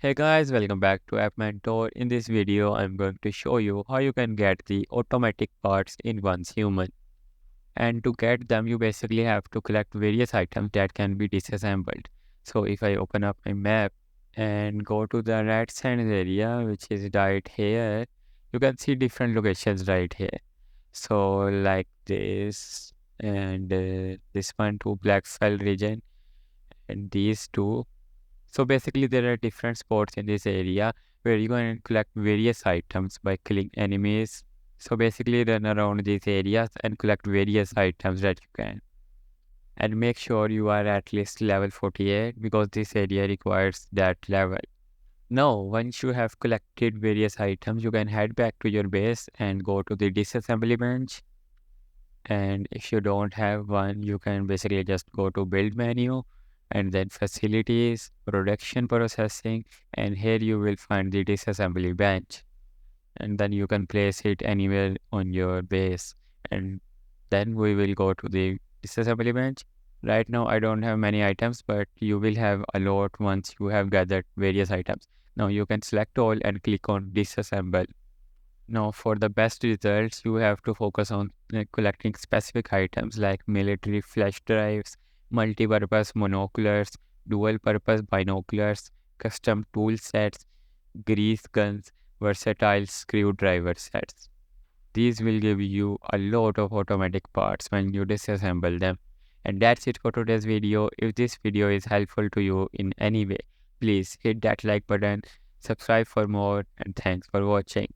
Hey guys, welcome back to App Mentor. In this video, I'm going to show you how you can get the automatic parts in one's human. And to get them, you basically have to collect various items that can be disassembled. So if I open up my map and go to the red sand area, which is right here, you can see different locations right here. So like this and this one to Black Fell region and these two. So basically, there are different spots in this area where you can collect various items by killing enemies. So basically, run around these areas and collect various items that you can. And make sure you are at least level 48 because this area requires that level. Now, once you have collected various items, you can head back to your base and go to the disassembly bench. And if you don't have one, you can basically just go to build menu and then facilities, production processing, and here you will find the disassembly bench. And then you can place it anywhere on your base. And then we will go to the disassembly bench. Right now, I don't have many items, but you will have a lot once you have gathered various items. Now you can select all and click on disassemble. Now, for the best results, you have to focus on collecting specific items like military flash drives, multi-purpose monoculars, dual-purpose binoculars, custom tool sets, grease guns, versatile screwdriver sets. These will give you a lot of automatic parts when you disassemble them. And that's it for today's video. If this video is helpful to you in any way, please hit that like button, subscribe for more, and thanks for watching.